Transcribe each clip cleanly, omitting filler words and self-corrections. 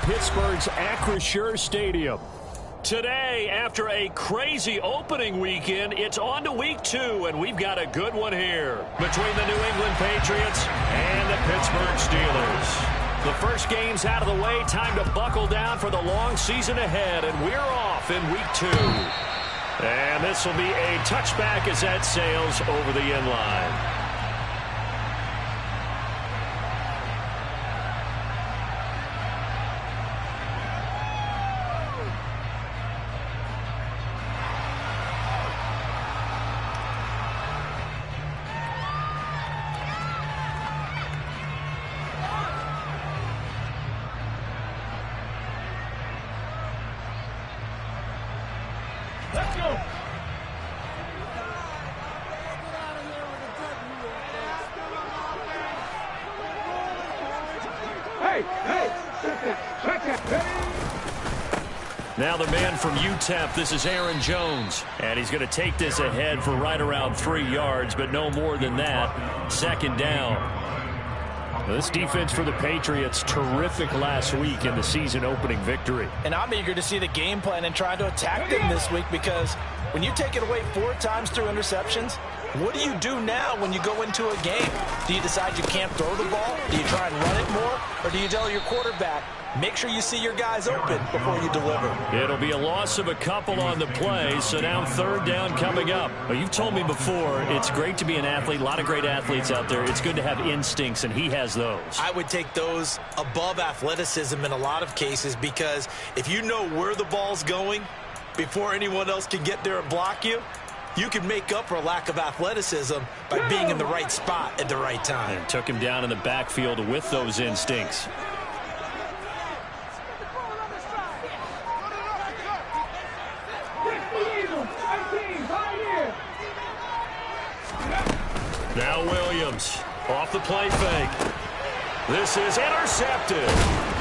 Pittsburgh's Acrisure Stadium. Today, after a crazy opening weekend, it's on to week 2, and we've got a good one here between the New England Patriots and the Pittsburgh Steelers. The first game's out of the way. Time to buckle down for the long season ahead, and we're off in week 2. And this will be a touchback as that sails over the end line. Let's go. Now the man from UTEP, this is Aaron Jones. And he's going to take this ahead for right around 3 yards, but no more than that. Second down. This defense for the Patriots, terrific last week in the season-opening victory. And I'm eager to see the game plan and try to attack them this week, because when you take it away 4 times through interceptions, what do you do now when you go into a game? Do you decide you can't throw the ball? Do you try and run it more? Or do you tell your quarterback, make sure you see your guys open before you deliver? It'll be a loss of a couple on the play, so now third down coming up. Well, you've told me before, it's great to be an athlete. A lot of great athletes out there. It's good to have instincts, and he has those. I would take those above athleticism in a lot of cases, because if you know where the ball's going before anyone else can get there and block you, you can make up for a lack of athleticism by being in the right spot at the right time. And took him down in the backfield with those instincts. Now Williams off the play fake. This is intercepted.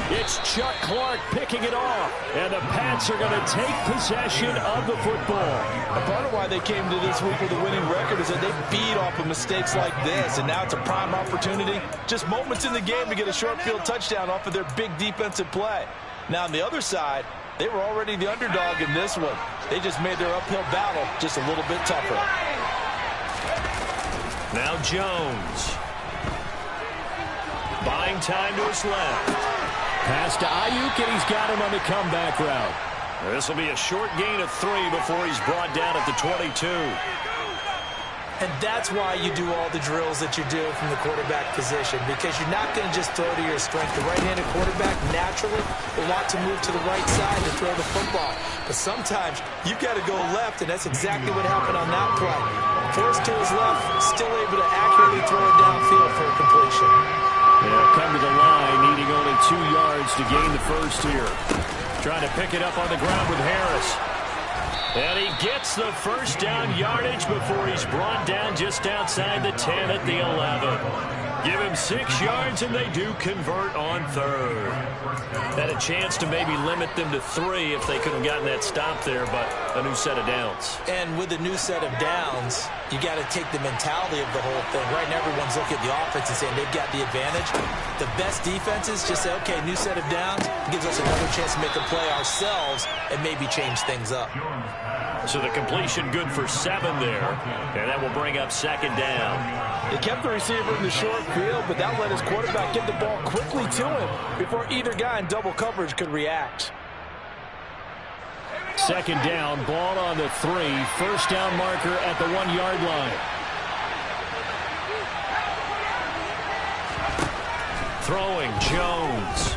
It's Chuck Clark picking it off. And the Pats are going to take possession of the football. A part of why they came to this week with a winning record is that they feed off of mistakes like this. And now it's a prime opportunity, just moments in the game, to get a short field touchdown off of their big defensive play. Now on the other side, they were already the underdog in this one. They just made their uphill battle just a little bit tougher. Now Jones. Buying time to his left. Pass to Ayuk, and he's got him on the comeback route. This will be a short gain of 3 before he's brought down at the 22. And that's why you do all the drills that you do from the quarterback position, because you're not going to just throw to your strength. The right-handed quarterback naturally will want to move to the right side to throw the football. But sometimes you've got to go left, and that's exactly what happened on that play. Forced to his left, still able to accurately throw it downfield for a completion. They'll come to the line, needing only 2 yards to gain the first here. Trying to pick it up on the ground with Harris. And he gets the first down yardage before he's brought down just outside the 10 at the 11. Give him 6 yards, and they do convert on third. Had a chance to maybe limit them to 3 if they could have gotten that stop there, but a new set of downs. And with a new set of downs, you got to take the mentality of the whole thing. Right now, everyone's looking at the offense and saying they've got the advantage. The best defenses just say, okay, new set of downs, gives us another chance to make a play ourselves and maybe change things up. So the completion good for 7 there, and that will bring up second down. They kept the receiver in the short field, but that let his quarterback get the ball quickly to him before either guy in double coverage could react. Second down, ball on the 3. First down marker at the 1-yard line. Throwing Jones.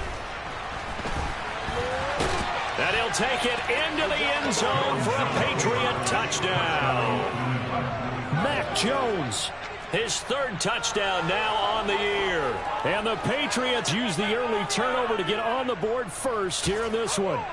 And he'll take it into the end zone for a Patriot touchdown. Mac Jones, his 3rd touchdown now on the year. And the Patriots use the early turnover to get on the board first here in this one.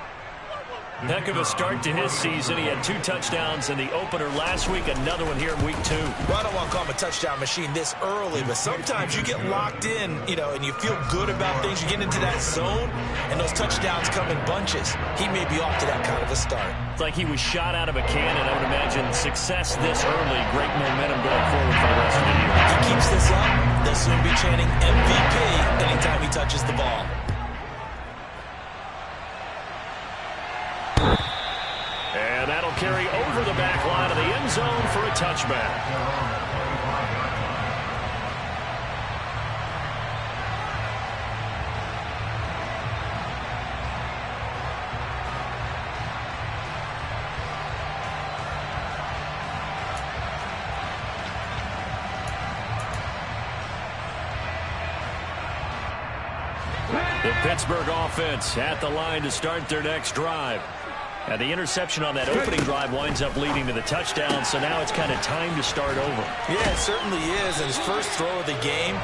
Heck of a start to his season. He had 2 touchdowns in the opener last week, another one here in week 2. Well, I don't want to call him a touchdown machine this early, but sometimes you get locked in, and you feel good about things. You get into that zone, and those touchdowns come in bunches. He may be off to that kind of a start. It's like he was shot out of a cannon. I would imagine success this early, great momentum going forward for the rest of the year. If he keeps this up, they'll soon be chanting MVP anytime he touches the ball. carry over the back line of the end zone for a touchback. The Pittsburgh offense at the line to start their next drive. And the interception on that opening drive winds up leading to the touchdown, so now it's kind of time to start over. Yeah, it certainly is, and his first throw of the game.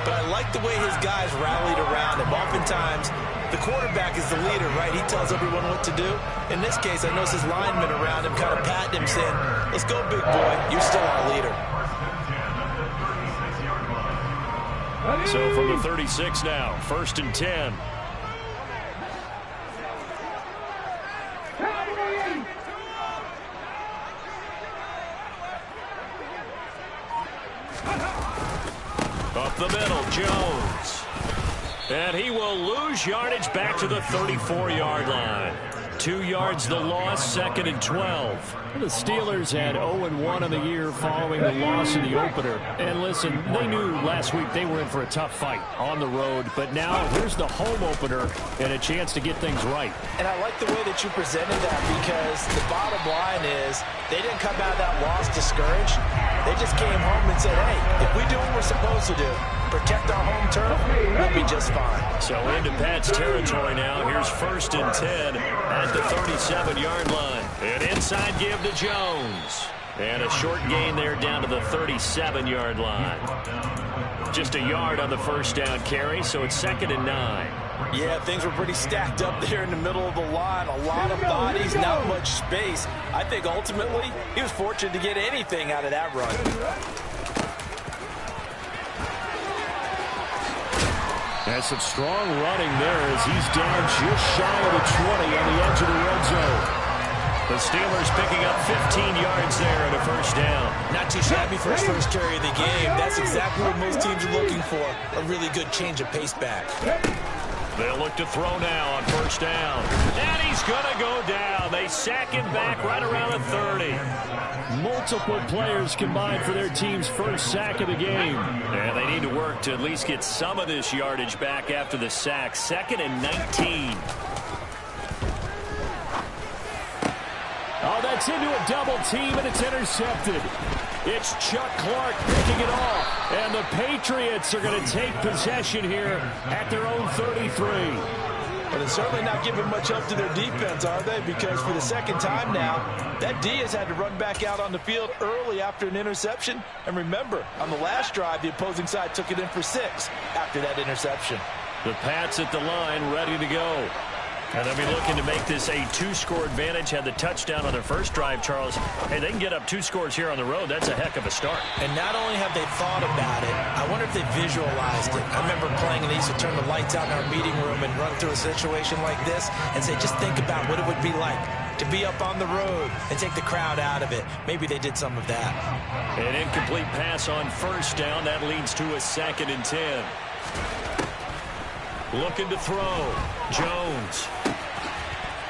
But I like the way his guys rallied around him. Oftentimes, the quarterback is the leader, right? He tells everyone what to do. In this case, I notice his linemen around him kind of patting him, saying, let's go, big boy. You're still our leader. So from the 36 now, 1st and 10. Up the middle, Jones. And he will lose yardage back to the 34-yard line. 2 yards the loss, 2nd and 12. The Steelers had 0-1 on the year following the loss in the opener. And listen, they knew last week they were in for a tough fight on the road. But now here's the home opener and a chance to get things right. And I like the way that you presented that, because the bottom line is they didn't come out of that loss discouraged. They just came home and said, hey, if we do what we're supposed to do, protect our home turf, we'll be just fine. So into Pat's territory now. Here's 1st and 10 at the 37-yard line. An inside give to Jones. And a short gain there down to the 37-yard line. Just a yard on the first down carry, so it's 2nd and 9. Yeah, things were pretty stacked up there in the middle of the line. A lot of bodies, not much space. I think ultimately he was fortunate to get anything out of that run. Has some strong running there as he's down just shy of the 20 on the edge of the red zone. The Steelers picking up 15 yards there and a first down. Not too shabby for his first carry of the game. That's exactly what most teams are looking for, a really good change of pace back. They'll look to throw now on first down. And he's going to go down. They sack him back right around the 30. Multiple players combined for their team's first sack of the game. And they need to work to at least get some of this yardage back after the sack. 2nd and 19. Oh, that's into a double team, and it's intercepted. It's Chuck Clark picking it off. And the Patriots are going to take possession here at their own 33. But they're certainly not giving much help to their defense, are they? Because for the second time now, that D has had to run back out on the field early after an interception. And remember, on the last drive, the opposing side took it in for 6 after that interception. The Pats at the line, ready to go. And they'll be looking to make this a 2-score advantage. Had the touchdown on their first drive, Charles. Hey, they can get up 2 scores here on the road. That's a heck of a start. And not only have they thought about it, I wonder if they visualized it. I remember playing and they used to turn the lights out in our meeting room and run through a situation like this and say, just think about what it would be like to be up on the road and take the crowd out of it. Maybe they did some of that. An incomplete pass on first down. That leads to a 2nd and 10. Looking to throw. Jones.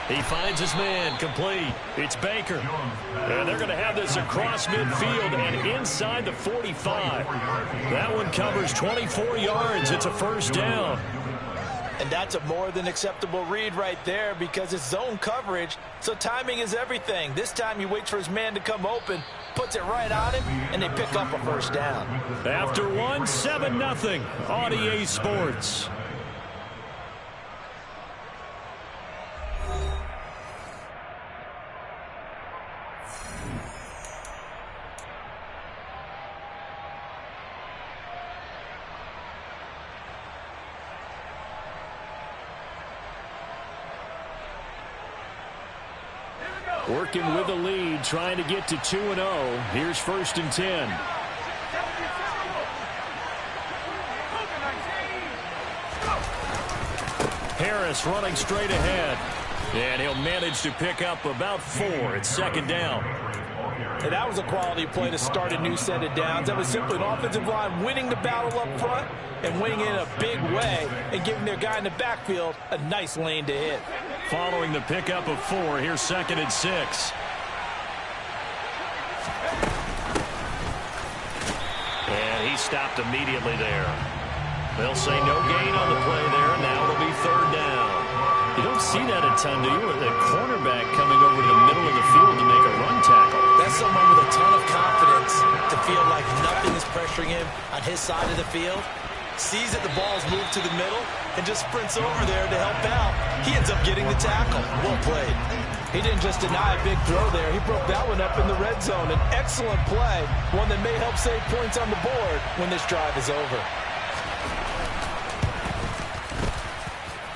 He finds his man, complete. It's Baker. And they're going to have this across midfield and inside the 45. That one covers 24 yards. It's a first down. And that's a more than acceptable read right there, because it's zone coverage, so timing is everything. This time he waits for his man to come open, puts it right on him, and they pick up a first down. After 7-0, on EA Sports. Working with a lead, trying to get to 2-0. Here's 1st and 10. Harris running straight ahead. And he'll manage to pick up about 4. It's 2nd down. And that was a quality play to start a new set of downs. That was simply an offensive line winning the battle up front and winning in a big way and giving their guy in the backfield a nice lane to hit. Following the pickup of 4, here's 2nd and 6. And he stopped immediately there. They'll say no gain on the play there. Now it'll be third down. You don't see that a ton, do you? With a cornerback coming over to the middle of the field to make a run tackle. That's someone with a ton of confidence to feel like nothing is pressuring him on his side of the field. Sees that the ball's moved to the middle and just sprints over there to help out. He ends up getting the tackle. Well played. He didn't just deny a big throw there. He broke that one up in the red zone. An excellent play, one that may help save points on the board when this drive is over.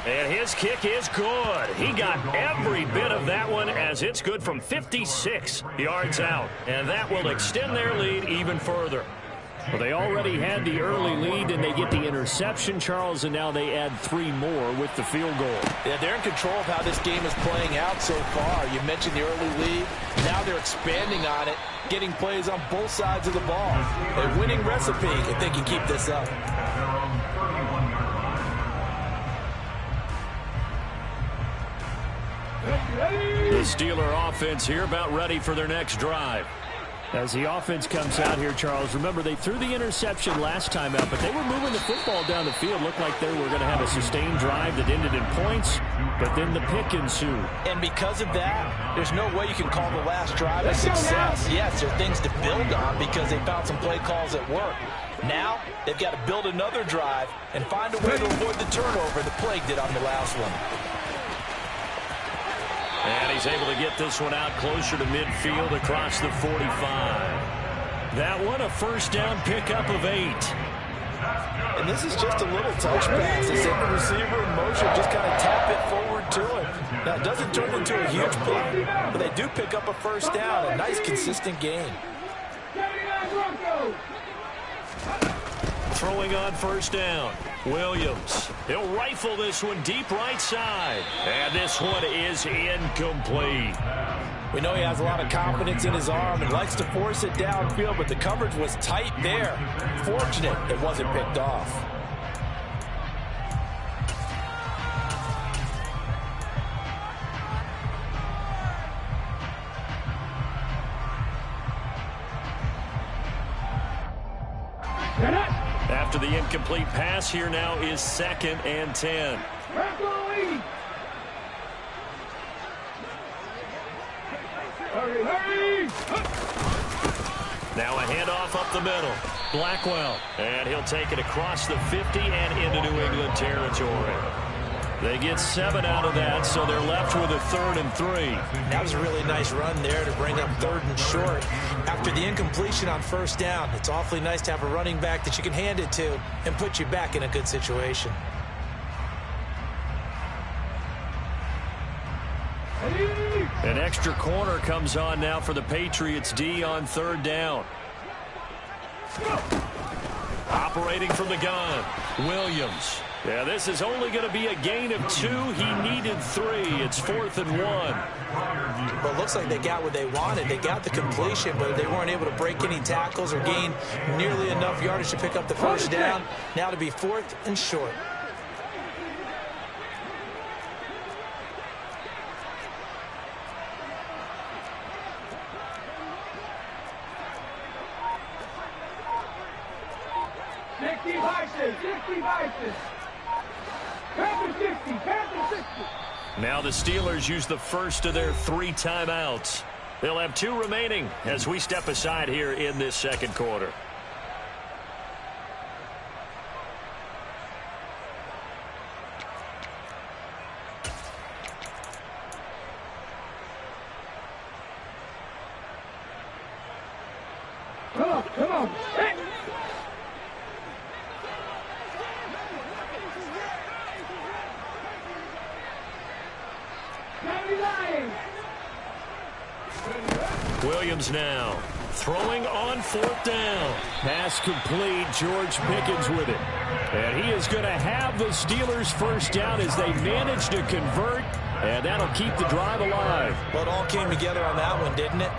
And his kick is good. He got every bit of that one as it's good from 56 yards out. And that will extend their lead even further. Well, they already had the early lead, and they get the interception, Charles, and now they add 3 more with the field goal. Yeah, they're in control of how this game is playing out so far. You mentioned the early lead. Now they're expanding on it, getting plays on both sides of the ball. A winning recipe if they can keep this up. The Steeler offense here about ready for their next drive. As the offense comes out here, Charles, remember they threw the interception last time out, but they were moving the football down the field. Looked like they were going to have a sustained drive that ended in points, but then the pick ensued. And because of that, there's no way you can call the last drive a success. Yes, there are things to build on because they found some play calls at work. Now, they've got to build another drive and find a way to avoid the turnover the plague did on the last one. And he's able to get this one out closer to midfield across the 45. That one a first down pickup of 8. And this is just a little touch pass. They send the receiver in motion, just kind of tap it forward to him. Now, it doesn't turn into a huge play, but they do pick up a first down. A nice, consistent gain. Throwing on first down. Williams. He'll rifle this one deep right side. And this one is incomplete. We know he has a lot of confidence in his arm and likes to force it downfield, but the coverage was tight there. Fortunate it wasn't picked off. After the incomplete pass, here now is 2nd and 10. Now a handoff up the middle. Blackwell. And he'll take it across the 50 and into New England territory. They get 7 out of that, so they're left with a 3rd and 3. That was a really nice run there to bring up 3rd and short. After the incompletion on first down, it's awfully nice to have a running back that you can hand it to and put you back in a good situation. An extra corner comes on now for the Patriots D on 3rd down. Operating from the gun, Williams. Yeah, this is only going to be a gain of 2. He needed 3. It's 4th and 1. Well, it looks like they got what they wanted. They got the completion, but they weren't able to break any tackles or gain nearly enough yardage to pick up the first down. Now to be 4th and short. Now the Steelers use the first of their 3 timeouts. They'll have 2 remaining as we step aside here in this second quarter. Come on. Williams now throwing on 4th down. Pass complete. George Pickens with it. And he is going to have the Steelers first down as they manage to convert. And that'll keep the drive alive. Well, it all came together on that one, didn't it?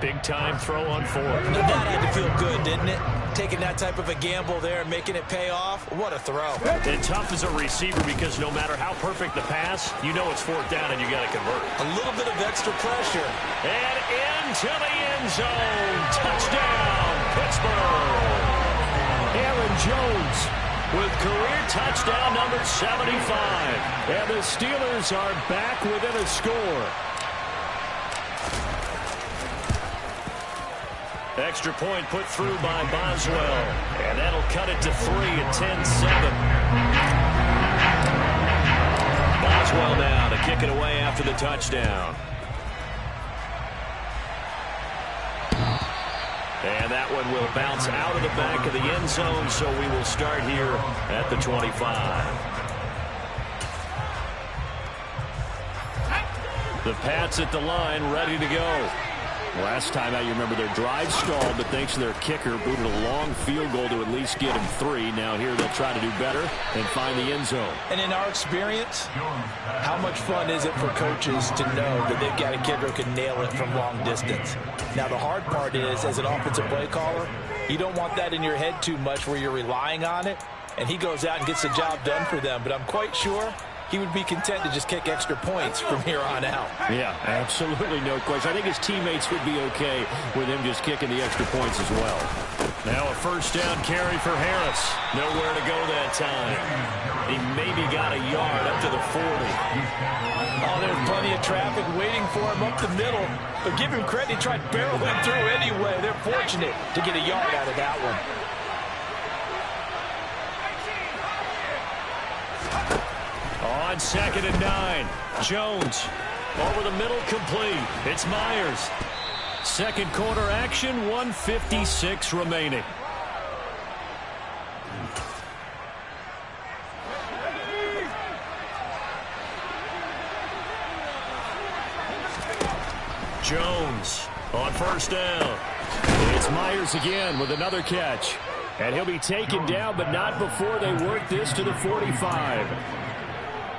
Big time throw on 4th. That had to feel good, didn't it? Taking that type of a gamble there and making it pay off, what a throw. And tough as a receiver because no matter how perfect the pass, you know it's fourth down and you got to convert. A little bit of extra pressure. And into the end zone. Touchdown, Pittsburgh. Aaron Jones With career touchdown number 75. and the Steelers are back within a score. Extra point put through by Boswell. And that'll cut it to 3 at 10-7. Boswell now to kick it away after the touchdown. And that one will bounce out of the back of the end zone, so we will start here at the 25. The Pats at the line, ready to go. Last time out, you remember their drive stalled, but thanks to their kicker, booted a long field goal to at least get him 3. Now here they'll try to do better and find the end zone. And in our experience, how much fun is it for coaches to know that they've got a kicker who can nail it from long distance? Now the hard part is, as an offensive play caller, you don't want that in your head too much where you're relying on it, and he goes out and gets the job done for them. But I'm quite sure he would be content to just kick extra points from here on out. Yeah, absolutely no question. I think his teammates would be okay with him just kicking the extra points as well. Now a first down carry for Harris. Nowhere to go that time. He maybe got a yard up to the 40. Oh, there's plenty of traffic waiting for him up the middle. But give him credit, he tried barreling through anyway. They're fortunate to get a yard out of that one. On 2nd and 9, Jones over the middle, complete. It's Myers. Second quarter action, 1:56 remaining. Jones on first down. It's Myers again with another catch. And he'll be taken down, but not before they work this to the 45.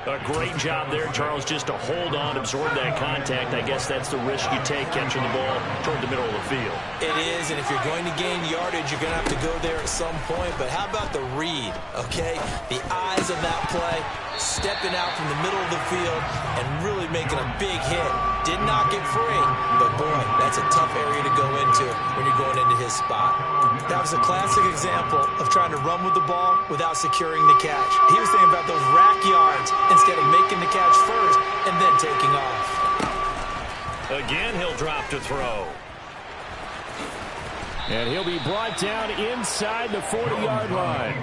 A great job there, Charles, just to hold on, absorb that contact. I guess that's the risk you take catching the ball toward the middle of the field. It is, and if you're going to gain yardage, you're going to have to go there at some point. But how about the read, okay? The eyes of that play, stepping out from the middle of the field and really making a big hit. Did not get free, but boy, that's a tough area to go into when you're going into his spot. That was a classic example of trying to run with the ball without securing the catch. He was thinking about those rack yards instead of making the catch first and then taking off. Again, he'll drop to throw. And he'll be brought down inside the 40-yard line.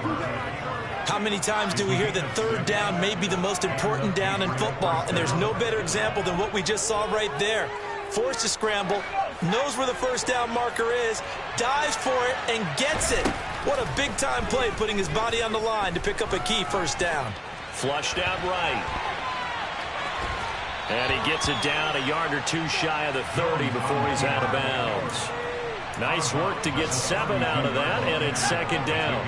How many times do we hear that third down may be the most important down in football, and there's no better example than what we just saw right there. Forced to scramble, knows where the first down marker is, dives for it, and gets it. What a big-time play, putting his body on the line to pick up a key first down. Flushed out right. And he gets it down a yard or two shy of the 30 before he's out of bounds. Nice work to get 7 out of that, and it's second down.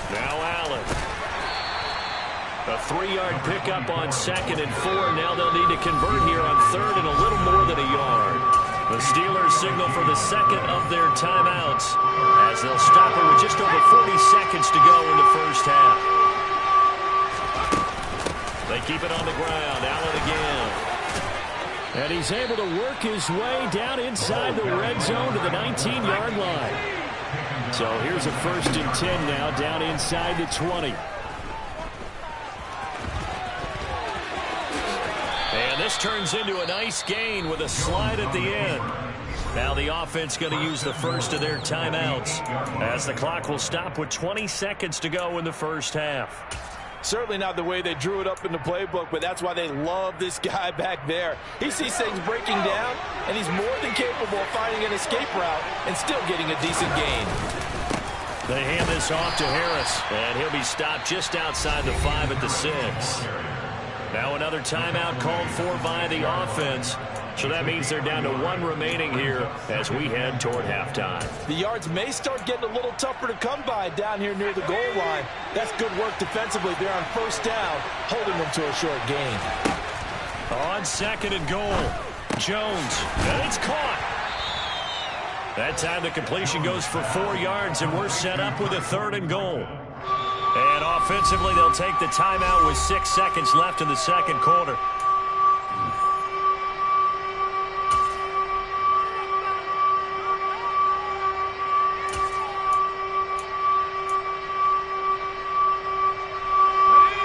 Now Allen. A 3-yard pickup on 2nd and 4. Now they'll need to convert here on 3rd and a little more than a yard. The Steelers signal for the second of their timeouts as they'll stop it with just over 40 seconds to go in the first half. They keep it on the ground. Allen again. And he's able to work his way down inside the red zone to the 19-yard line. So here's a 1st and 10 now down inside the 20. And this turns into a nice gain with a slide at the end. Now the offense going to use the first of their timeouts as the clock will stop with 20 seconds to go in the first half. Certainly not the way they drew it up in the playbook, but that's why they love this guy back there. He sees things breaking down, and he's more than capable of finding an escape route and still getting a decent gain. They hand this off to Harris, and he'll be stopped just outside the 5 at the 6. Now another timeout called for by the offense. So that means they're down to 1 remaining here as we head toward halftime. The yards may start getting a little tougher to come by down here near the goal line. That's good work defensively there on first down, holding them to a short gain. On 2nd and goal. Jones, and it's caught. That time the completion goes for 4 yards, and we're set up with a 3rd and goal. And offensively, they'll take the timeout with 6 seconds left in the second quarter.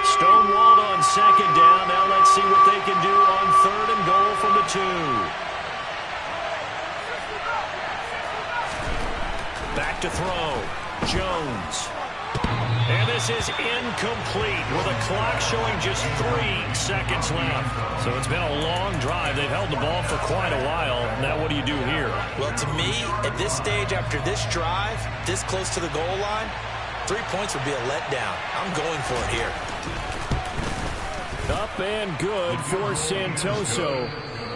Stonewalled on 2nd down. Now let's see what they can do on 3rd and goal from the 2. Back to throw. Jones. And this is incomplete with a clock showing just 3 seconds left. So it's been a long drive. They've held the ball for quite a while. Now what do you do here? Well, to me, at this stage after this drive, this close to the goal line, 3 points would be a letdown. I'm going for it here. Up and good for Santoso.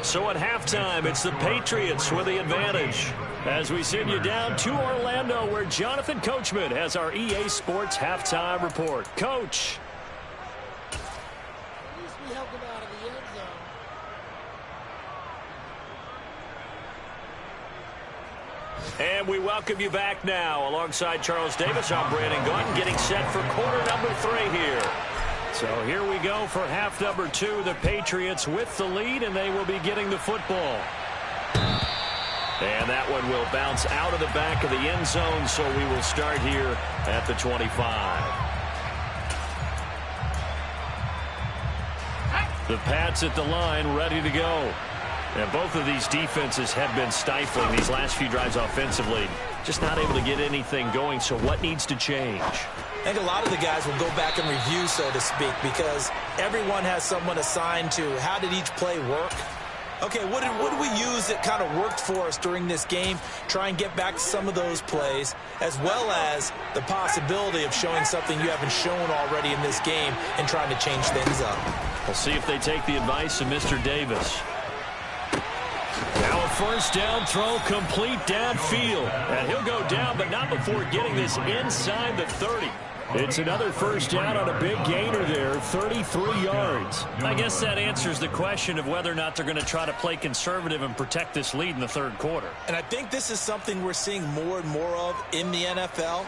So at halftime, it's the Patriots with the advantage. As we send you down to Orlando, where Jonathan Coachman has our EA Sports halftime report. Coach. At least we helped him out of the end zone. And we welcome you back now. Alongside Charles Davis, I'm Brandon Gaudin, getting set for quarter number 3 here. So here we go for half number 2. The Patriots with the lead, and they will be getting the football. And that one will bounce out of the back of the end zone, so we will start here at the 25. The Pats at the line, ready to go. And both of these defenses have been stifling these last few drives offensively. Just not able to get anything going, so what needs to change? I think a lot of the guys will go back and review, so to speak, because everyone has someone assigned to how did each play work. Okay, what did we use that kind of worked for us during this game? Try and get back to some of those plays, as well as the possibility of showing something you haven't shown already in this game and trying to change things up. We'll see if they take the advice of Mr. Davis. Now a first down throw complete downfield. And he'll go down, but not before getting this inside the 30. It's another first down on a big gainer there, 33 yards. I guess that answers the question of whether or not they're going to try to play conservative and protect this lead in the 3rd quarter. And I think this is something we're seeing more and more of in the NFL.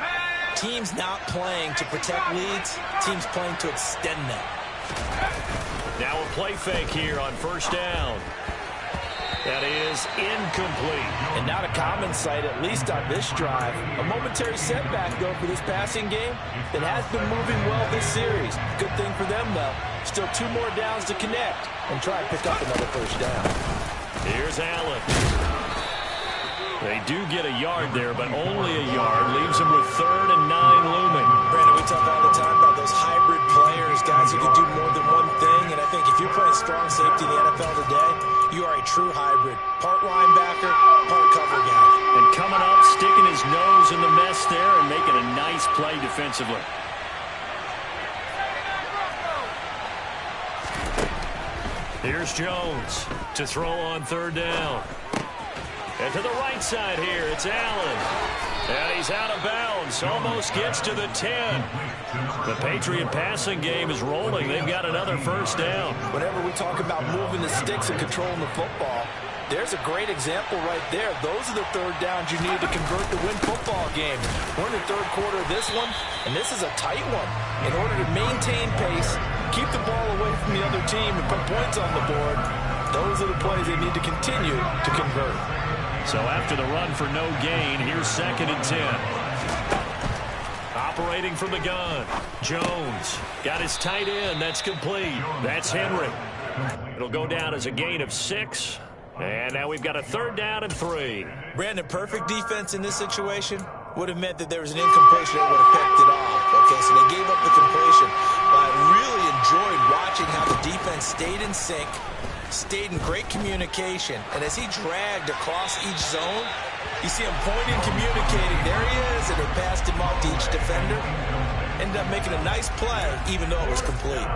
Teams not playing to protect leads, teams playing to extend them. Now a play fake here on first down. That is incomplete. And not a common sight, at least on this drive. A momentary setback, though, for this passing game that has been moving well this series. Good thing for them, though. Still 2 more downs to connect and try and pick up another first down. Here's Allen. They do get a yard there, but only a yard. Leaves them with 3rd and 9 looming. Brandon, we talk all the time about those hybrid players, guys who can do more than one thing. And I think if you're playing strong safety in the NFL today, you are a true hybrid. Part linebacker, part cover guy. And coming up, sticking his nose in the mess there and making a nice play defensively. Here's Jones to throw on 3rd down. And to the right side here, it's Allen. And he's out of bounds. Almost gets to the 10. The Patriot passing game is rolling. They've got another first down. Whenever we talk about moving the sticks and controlling the football, there's a great example right there. Those are the 3rd downs you need to convert to win football games. We're in the 3rd quarter of this one, and this is a tight one. In order to maintain pace, keep the ball away from the other team, and put points on the board, those are the plays they need to continue to convert. So after the run for no gain, here's 2nd and 10. Operating from the gun, Jones got his tight end. That's complete. That's Henry. It'll go down as a gain of 6. And now we've got a 3rd down and 3. Brandon, perfect defense in this situation would have meant that there was an incompletion that would have picked it off. Okay, so they gave up the completion. But I really enjoyed watching how the defense stayed in sync, stayed in great communication, and as he dragged across each zone, you see him pointing, communicating. There he is, and they passed him off to each defender. Ended up making a nice play, even though it was complete.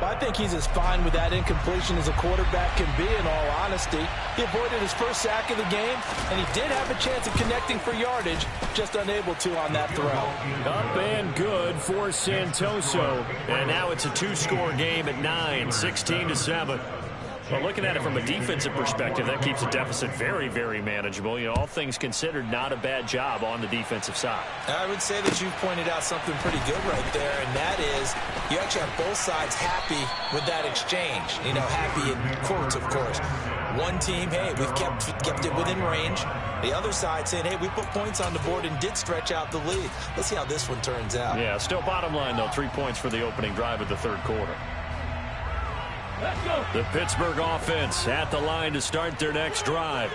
But I think he's as fine with that incompletion as a quarterback can be, in all honesty. He avoided his first sack of the game, and he did have a chance of connecting for yardage, just unable to on that throw. Up and good for Santoso. And now it's a 2-score game at 9, 16-7. Well, looking at it from a defensive perspective, that keeps the deficit very, very manageable. You know, all things considered, not a bad job on the defensive side. I would say that you've pointed out something pretty good right there, and that is you actually have both sides happy with that exchange. You know, happy in quotes, of course. One team, hey, we've kept it within range. The other side saying, hey, we put points on the board and did stretch out the lead. Let's see how this one turns out. Yeah, still bottom line, though, 3 points for the opening drive of the third quarter. The Pittsburgh offense at the line to start their next drive.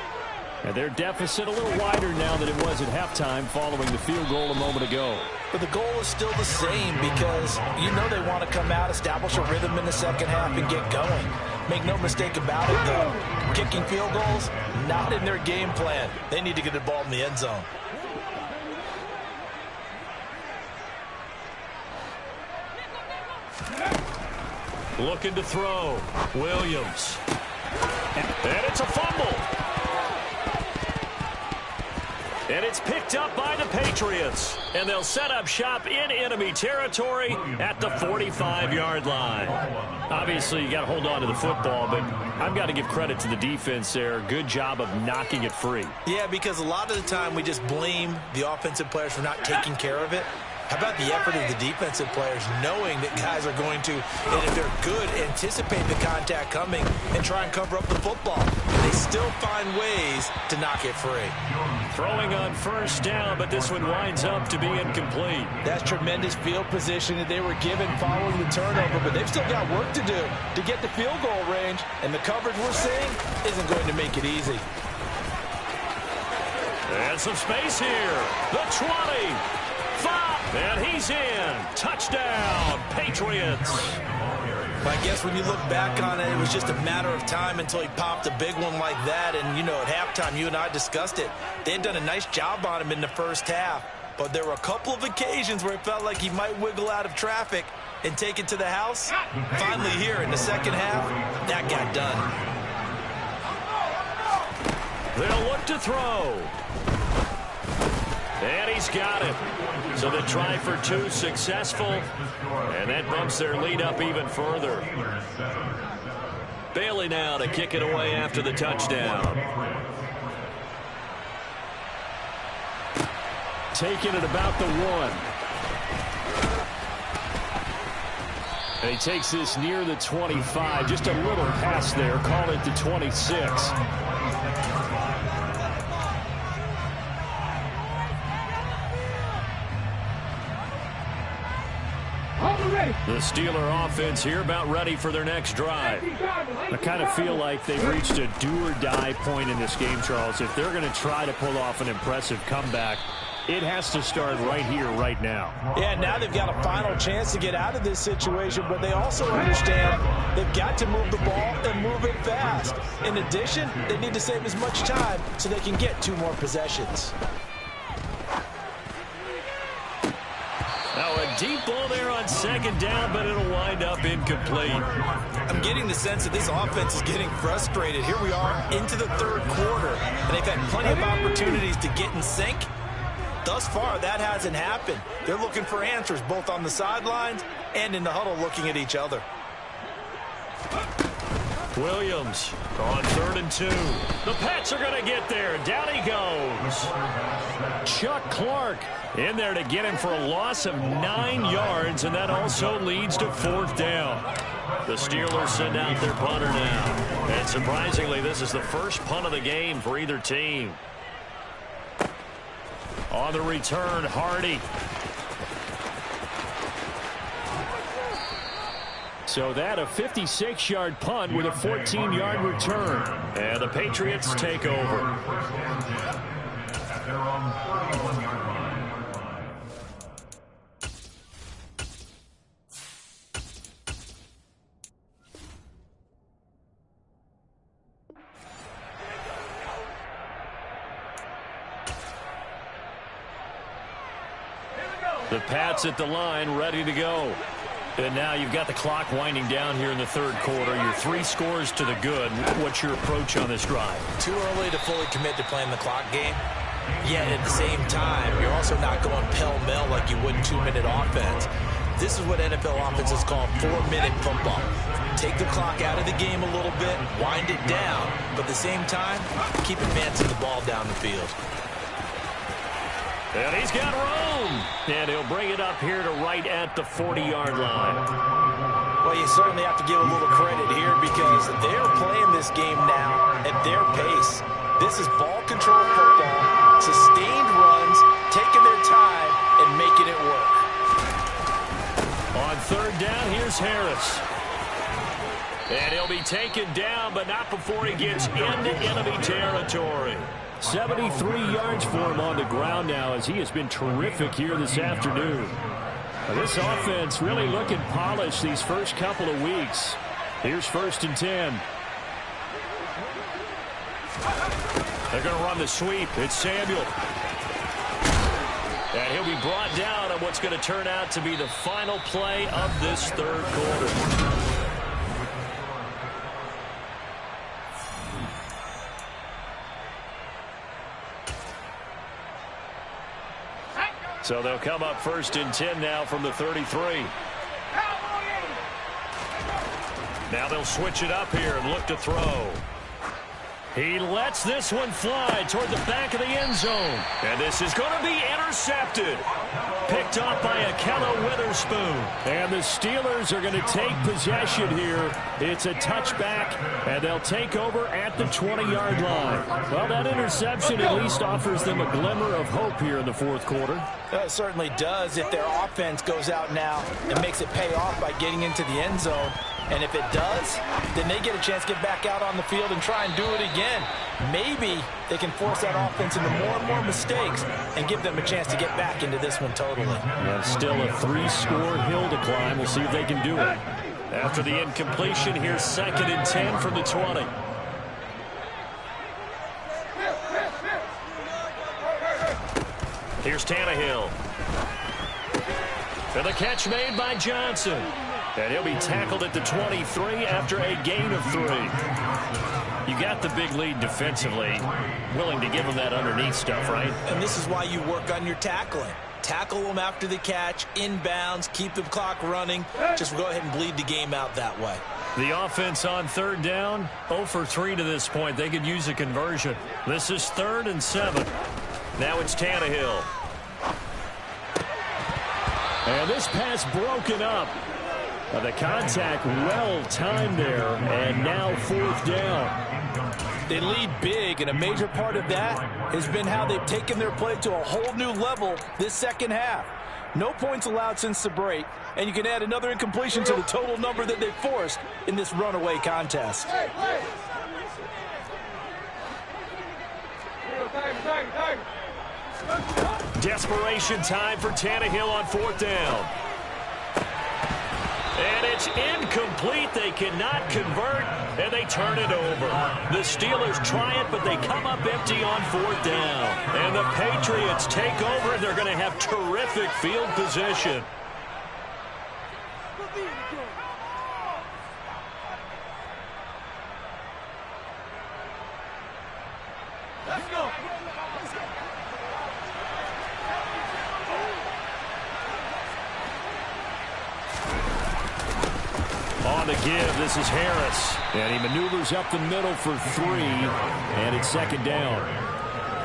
And their deficit a little wider now than it was at halftime following the field goal a moment ago. But the goal is still the same because you know they want to come out, establish a rhythm in the second half, and get going. Make no mistake about it, though. Kicking field goals, not in their game plan. They need to get the ball in the end zone. Looking to throw. Williams. And it's a fumble. And it's picked up by the Patriots. And they'll set up shop in enemy territory at the 45-yard line. Obviously, you got to hold on to the football, but I've got to give credit to the defense there. Good job of knocking it free. Yeah, because a lot of the time we just blame the offensive players for not taking care of it. How about the effort of the defensive players knowing that guys are going to, and if they're good, anticipate the contact coming and try and cover up the football. And they still find ways to knock it free. Throwing on first down, but this one winds up to be incomplete. That's tremendous field position that they were given following the turnover, but they've still got work to do to get to field goal range, and the coverage we're seeing isn't going to make it easy. And some space here. The 20. 5, and he's in. Touchdown, Patriots. I guess when you look back on it, it was just a matter of time until he popped a big one like that. And, you know, at halftime, you and I discussed it. They had done a nice job on him in the first half. But there were a couple of occasions where it felt like he might wiggle out of traffic and take it to the house. Finally here in the second half, that got done. They'll look to throw. And he's got it. So the try for 2 successful. And that bumps their lead up even further. Bailey now to kick it away after the touchdown. Taking it about the 1. And he takes this near the 25. Just a little pass there. Call it the 26. The Steeler offense here about ready for their next drive. I kind of feel like they've reached a do-or-die point in this game, Charles. If they're going to try to pull off an impressive comeback, it has to start right here, right now. Yeah, now they've got a final chance to get out of this situation, but they also understand they've got to move the ball and move it fast. In addition, they need to save as much time so they can get 2 more possessions. Now a deep ball there on second down, but it'll wind up incomplete. I'm getting the sense that this offense is getting frustrated. Here we are into the third quarter, and they've had plenty of opportunities to get in sync. Thus far, that hasn't happened. They're looking for answers both on the sidelines and in the huddle looking at each other. Williams on 3rd and 2. The Pats are going to get there. Down he goes. Chuck Clark in there to get him for a loss of 9 yards, and that also leads to 4th down. The Steelers send out their punter now. And surprisingly, this is the first punt of the game for either team. On the return, Hardy. So that a 56-yard punt with a 14-yard return. And the Patriots take over. The Pats at the line, ready to go. And now you've got the clock winding down here in the third quarter. You're 3 scores to the good. What's your approach on this drive? Too early to fully commit to playing the clock game. Yet at the same time, you're also not going pell-mell like you would in 2-minute offense. This is what NFL offenses call 4-minute football. Take the clock out of the game a little bit, wind it down, but at the same time, keep advancing the ball down the field. And he's got room. And he'll bring it up here to right at the 40-yard line. Well, you certainly have to give a little credit here because they're playing this game now at their pace. This is ball control football, sustained runs, taking their time and making it work. On third down, here's Harris. And he'll be taken down, but not before he gets into enemy territory. 73 yards for him on the ground now as he has been terrific here this afternoon. This offense really looking polished these first couple of weeks. Here's 1st and 10. They're going to run the sweep. It's Samuel. And he'll be brought down on what's going to turn out to be the final play of this third quarter. So they'll come up 1st and 10 now from the 33. Now they'll switch it up here and look to throw. He lets this one fly toward the back of the end zone. And this is going to be intercepted. Picked off by Ahkello Witherspoon. And the Steelers are going to take possession here. It's a touchback, and they'll take over at the 20-yard line. Well, that interception at least offers them a glimmer of hope here in the fourth quarter. It certainly does if their offense goes out now and makes it pay off by getting into the end zone. And if it does, then they get a chance to get back out on the field and try and do it again. Maybe they can force that offense into more and more mistakes and give them a chance to get back into this one totally. And still a 3-score hill to climb. We'll see if they can do it. After the incompletion, here's 2nd and 10 from the 20. Here's Tannehill. And the catch made by Johnson. And he'll be tackled at the 23 after a gain of 3. You got the big lead defensively. Willing to give him that underneath stuff, right? And this is why you work on your tackling. Tackle them after the catch, inbounds, keep the clock running. Just go ahead and bleed the game out that way. The offense on third down, 0 for 3 to this point. They could use a conversion. This is 3rd and 7. Now it's Tannehill. And this pass broken up. The contact well timed there, and now 4th down. They lead big, and a major part of that has been how they've taken their play to a whole new level this second half. No points allowed since the break, and you can add another incompletion to the total number that they've forced in this runaway contest. Desperation time for Tannehill on 4th down. And it's incomplete. They cannot convert, and they turn it over. The Steelers try it, but they come up empty on 4th down. And the Patriots take over, and they're going to have terrific field position. Let's go. On the give, this is Harris. And he maneuvers up the middle for 3, and it's 2nd down.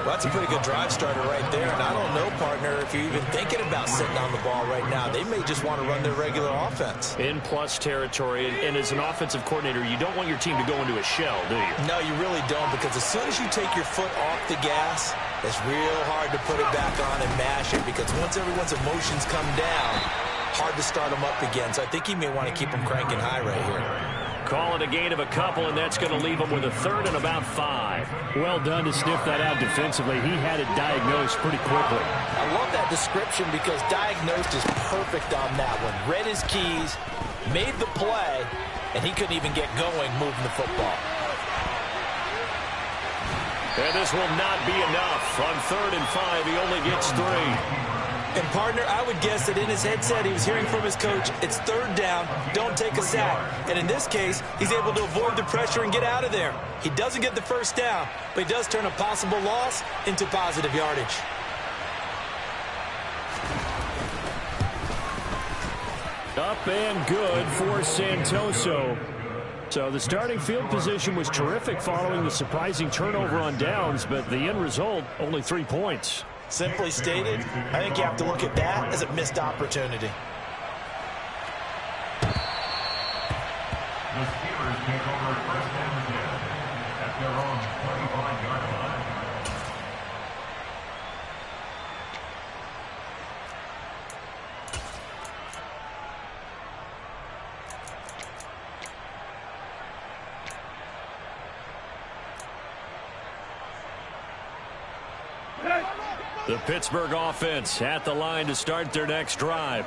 Well, that's a pretty good drive starter right there. And I don't know, partner, if you're even thinking about sitting on the ball right now. They may just want to run their regular offense. In plus territory, and as an offensive coordinator, you don't want your team to go into a shell, do you? No, you really don't, because as soon as you take your foot off the gas, it's real hard to put it back on and mash it, because once everyone's emotions come down, hard to start them up again. So I think he may want to keep them cranking high right here. Call it a gain of a couple, and that's going to leave him with a 3rd and about 5. Well done to sniff that out defensively. He had it diagnosed pretty quickly. I love that description because diagnosed is perfect on that one. Read his keys, made the play, and he couldn't even get going moving the football. And this will not be enough. On 3rd and 5, he only gets 3. And, partner, I would guess that in his headset he was hearing from his coach, it's 3rd down, don't take a sack. And in this case, he's able to avoid the pressure and get out of there. He doesn't get the 1st down, but he does turn a possible loss into positive yardage. Up and good for Santoso. So the starting field position was terrific following the surprising turnover on downs, but the end result, only 3 points. Simply stated, I think you have to look at that as a missed opportunity. The Steelers take over first and 10 at their own 25-yard line. The Pittsburgh offense at the line to start their next drive.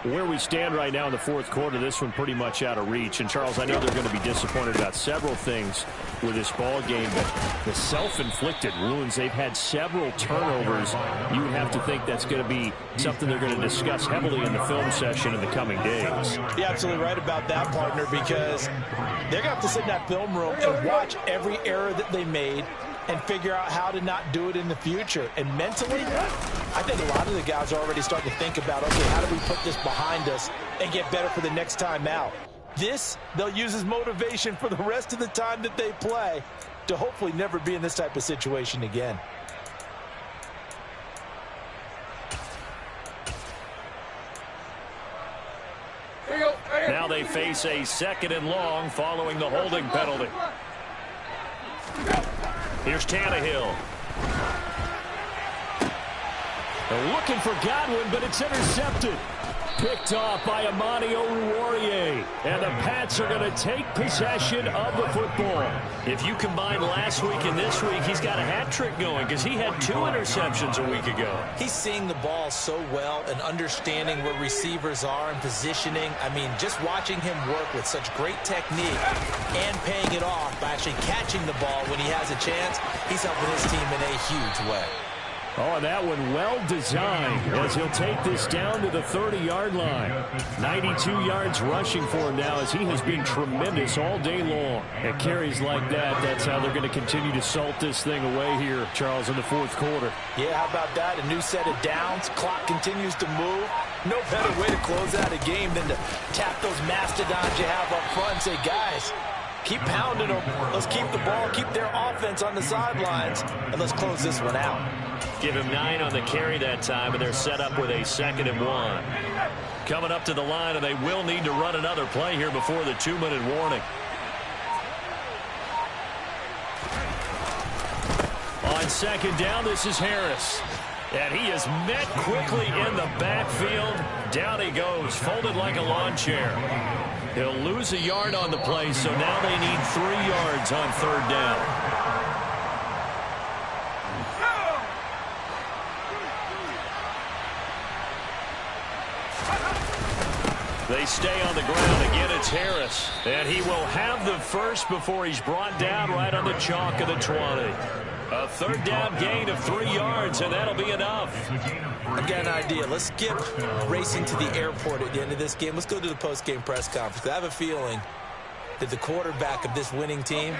Where we stand right now in the fourth quarter, this one pretty much out of reach. And, Charles, I know they're going to be disappointed about several things with this ball game, but the self-inflicted wounds, they've had several turnovers. You would have to think that's going to be something they're going to discuss heavily in the film session in the coming days. You're absolutely right about that, partner, because they're going to have to sit in that film room and watch every error that they made and figure out how to not do it in the future. And mentally, I think a lot of the guys are already starting to think about, okay, how do we put this behind us and get better for the next time out? This, they'll use as motivation for the rest of the time that they play to hopefully never be in this type of situation again. Now they face a 2nd and long following the holding penalty. Here's Tannehill. They're looking for Godwin, but it's intercepted. Picked off by Amani Oruwariye. And the Pats are going to take possession of the football. If you combine last week and this week, he's got a hat trick going because he had 2 interceptions a week ago. He's seeing the ball so well and understanding where receivers are and positioning. I mean, just watching him work with such great technique and paying it off by actually catching the ball when he has a chance, he's helping his team in a huge way. Oh, and that one well designed as he'll take this down to the 30-yard line. 92 yards rushing for him now as he has been tremendous all day long. At carries like that, that's how they're going to continue to salt this thing away here, Charles, in the fourth quarter. Yeah, how about that? A new set of downs. Clock continues to move. No better way to close out a game than to tap those mastodons you have up front and say, guys, keep pounding them. Let's keep the ball, keep their offense on the sidelines, and let's close this one out. Give him 9 on the carry that time, and they're set up with a 2nd and 1. Coming up to the line, and they will need to run another play here before the 2-minute warning. On 2nd down, this is Harris. And he is met quickly in the backfield. Down he goes, folded like a lawn chair. He'll lose a yard on the play, so now they need 3 yards on 3rd down. They stay on the ground. Again, it's Harris. And he will have the first before he's brought down right on the chalk of the 20. A 3rd down gain of 3 yards, and that'll be enough. I've got an idea. Let's skip racing to the airport at the end of this game. Let's go to the post-game press conference. I have a feeling that the quarterback of this winning team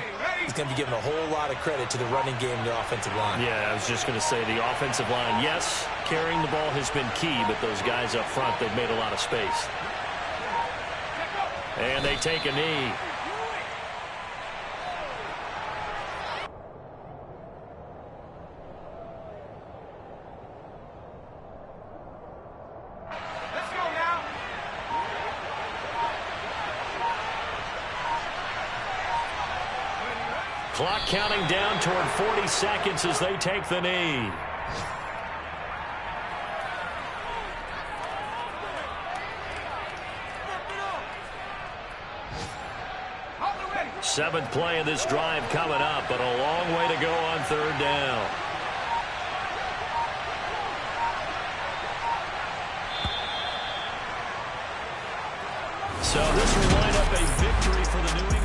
is going to be given a whole lot of credit to the running game and the offensive line. Yeah, I was just going to say the offensive line, yes, carrying the ball has been key, but those guys up front, they've made a lot of space. And they take a knee. Let's go now. Clock counting down toward 40 seconds as they take the knee. Seventh play of this drive coming up, but a long way to go on 3rd down. So this will line up a victory for the New England.